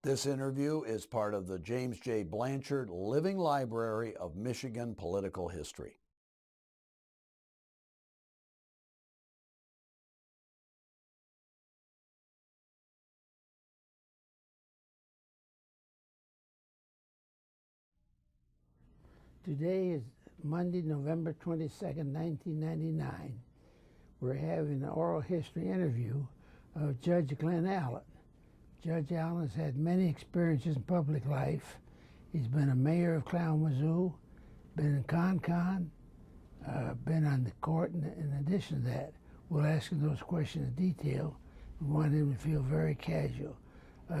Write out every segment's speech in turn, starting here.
This interview is part of the James J. Blanchard Living Library of Michigan Political History. Today is Monday, November 22nd, 1999. We're having an oral history interview of Judge Glenn Allen. Judge Allen has had many experiences in public life. He's been a mayor of Kalamazoo, been in Con-Con, been on the court, and in addition to that, we'll ask him those questions in detail. We want him to feel very casual.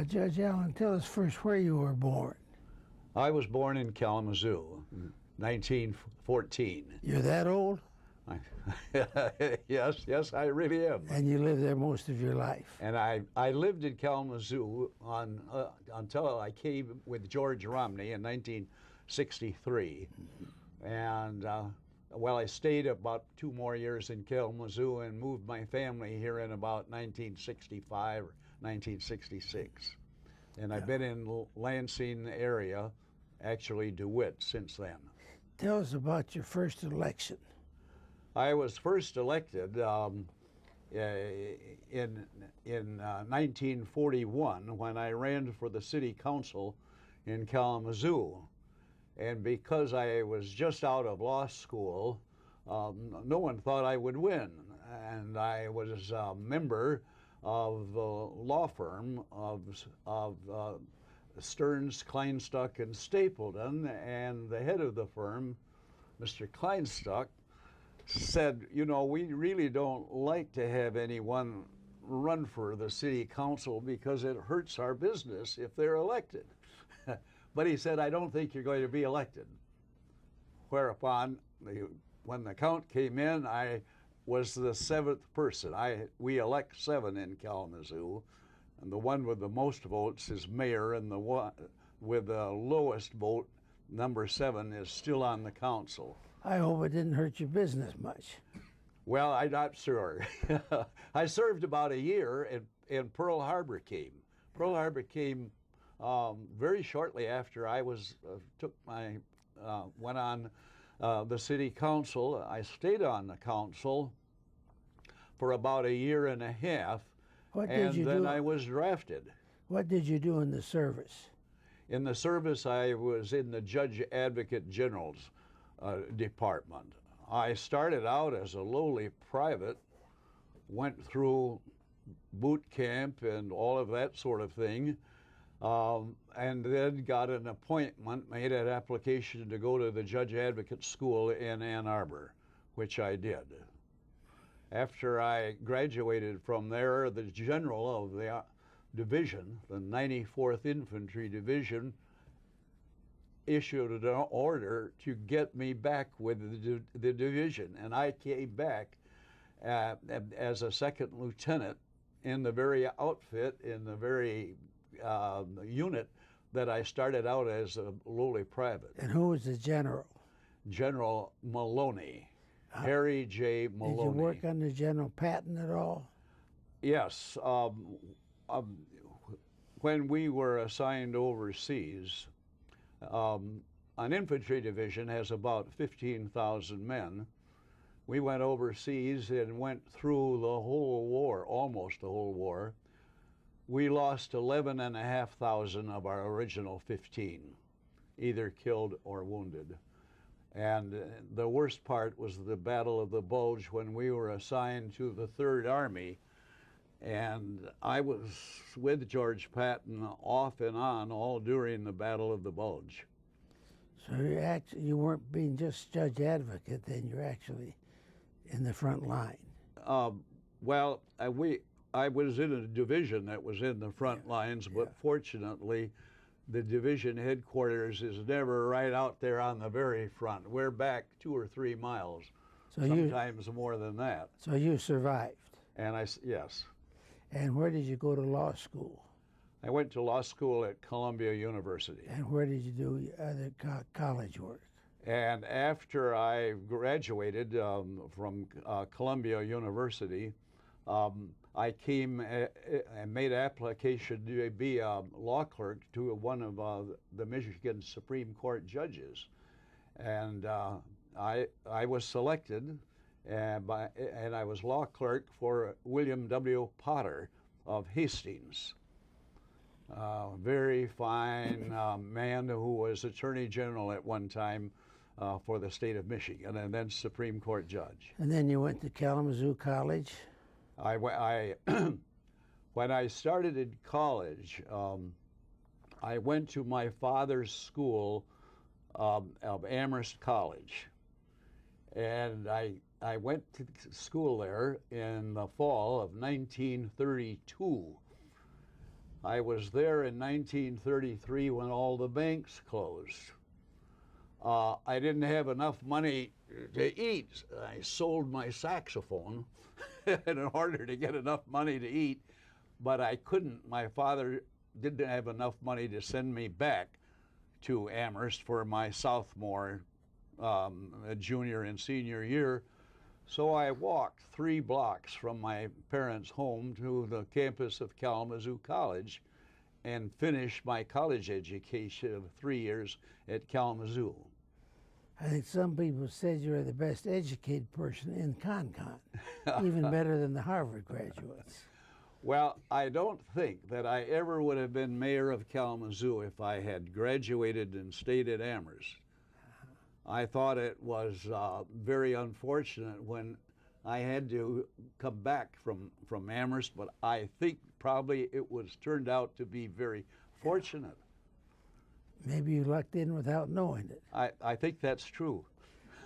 Judge Allen, tell us first where you were born. I was born in Kalamazoo, 1914. You're that old? Yes, I really am. And you lived there most of your life. And I lived in Kalamazoo until I came with George Romney in 1963. And I stayed about 2 more years in Kalamazoo and moved my family here in about 1965 or 1966. And I've been in Lansing area, actually DeWitt, since then. Tell us about your first election. I was first elected in 1941 when I ran for the city council in Kalamazoo. And because I was just out of law school, no one thought I would win. And I was a member of the law firm of Stearns, Kleinstock, and Stapleton, and the head of the firm, Mr. Kleinstock, said, you know, we really don't like to have anyone run for the city council because it hurts our business if they're elected. But he said, I don't think you're going to be elected. Whereupon, when the count came in, I was the 7th person. We elect 7 in Kalamazoo, and the one with the most votes is mayor, and the one with the lowest vote, number 7, is still on the council. I hope it didn't hurt your business much. Well, I'm not sure. I served about a year, and Pearl Harbor came. Pearl Harbor came very shortly after I went on the city council. I stayed on the council for about a year and a half, and then I was drafted. What did you do in the service? In the service, I was in the Judge Advocate General's department. I started out as a lowly private, went through boot camp and all of that sort of thing, and then got an appointment, made an application to go to the Judge Advocate School in Ann Arbor, which I did. After I graduated from there, the general of the division, the 94th Infantry Division, issued an order to get me back with the division, and I came back as a second lieutenant in the very outfit, in the very unit that I started out as a lowly private. And who was the general? General Maloney, Harry J. Maloney. Did you work under General Patton at all? Yes. When we were assigned overseas, an infantry division has about 15,000 men. We went overseas and went through the whole war, almost the whole war. We lost 11,500 of our original 15, either killed or wounded. And the worst part was the Battle of the Bulge, when we were assigned to the 3rd Army. And I was with George Patton off and on all during the Battle of the Bulge. So you weren't being just Judge Advocate, then you're actually in the front line. I was in a division that was in the front lines, but fortunately, the division headquarters is never right out there on the very front. We're back 2 or 3 miles, sometimes more than that. So you survived? Yes. And where did you go to law school? I went to law school at Columbia University. And where did you do other college work? And after I graduated from Columbia University, I came and made application to be a law clerk to one of the Michigan Supreme Court judges. And I was selected, and I was law clerk for William W. Potter of Hastings. Very fine man who was Attorney General at one time for the state of Michigan, and then Supreme Court judge. And then you went to Kalamazoo College? When I started in college, I went to my father's school of Amherst College. And I went to school there in the fall of 1932. I was there in 1933 when all the banks closed. I didn't have enough money to eat. I sold my saxophone in order to get enough money to eat, but I couldn't. My father didn't have enough money to send me back to Amherst for my sophomore, junior, and senior year. So I walked 3 blocks from my parents' home to the campus of Kalamazoo College and finished my college education of 3 years at Kalamazoo. I think some people said you were the best educated person in Con-Con, even better than the Harvard graduates. Well, I don't think that I ever would have been mayor of Kalamazoo if I had graduated and stayed at Amherst. I thought it was very unfortunate when I had to come back from Amherst, but I think probably it was turned out to be very fortunate. Maybe you lucked in without knowing it. I think that's true.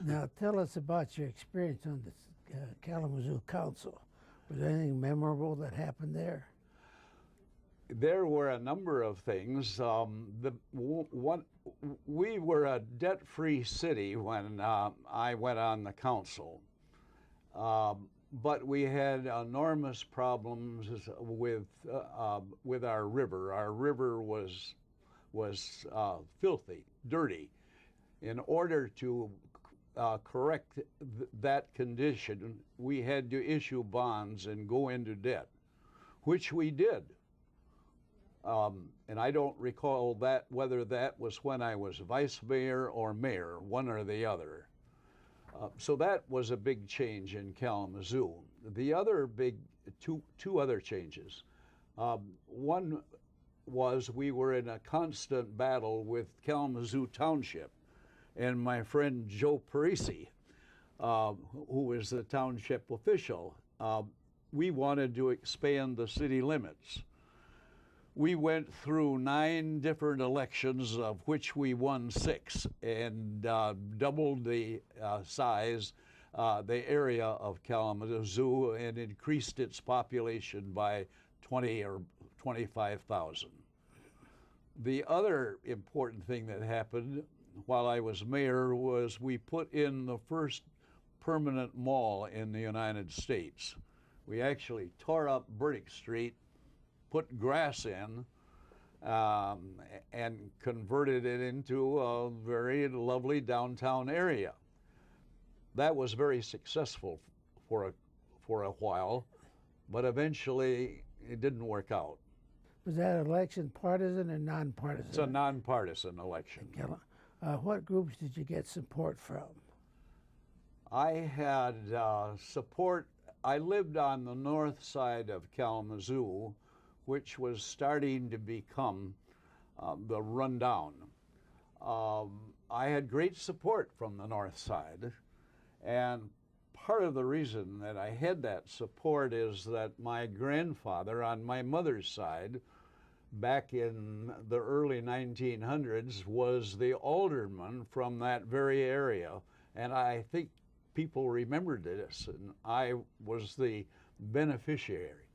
Now tell us about your experience on the Kalamazoo Council. Was there anything memorable that happened there? There were a number of things. We were a debt-free city when I went on the council, but we had enormous problems with our river. Our river was filthy, dirty. In order to correct that condition, we had to issue bonds and go into debt, which we did. And I don't recall whether that was when I was vice mayor or mayor, one or the other. So that was a big change in Kalamazoo. The other two other changes. One was we were in a constant battle with Kalamazoo Township and my friend Joe Parisi, who was the township official. We wanted to expand the city limits. We went through 9 different elections, of which we won 6, and doubled the size, the area of Kalamazoo, and increased its population by 20 or 25,000. The other important thing that happened while I was mayor was we put in the first permanent mall in the United States. We actually tore up Burdick Street, put grass in, and converted it into a very lovely downtown area. That was very successful for a while, but eventually it didn't work out. Was that election partisan or nonpartisan? It's a nonpartisan election. What groups did you get support from? I had support. I lived on the north side of Kalamazoo, which was starting to become the rundown. I had great support from the north side, and part of the reason that I had that support is that my grandfather on my mother's side, back in the early 1900s, was the alderman from that very area, and I think people remembered this, and I was the beneficiary.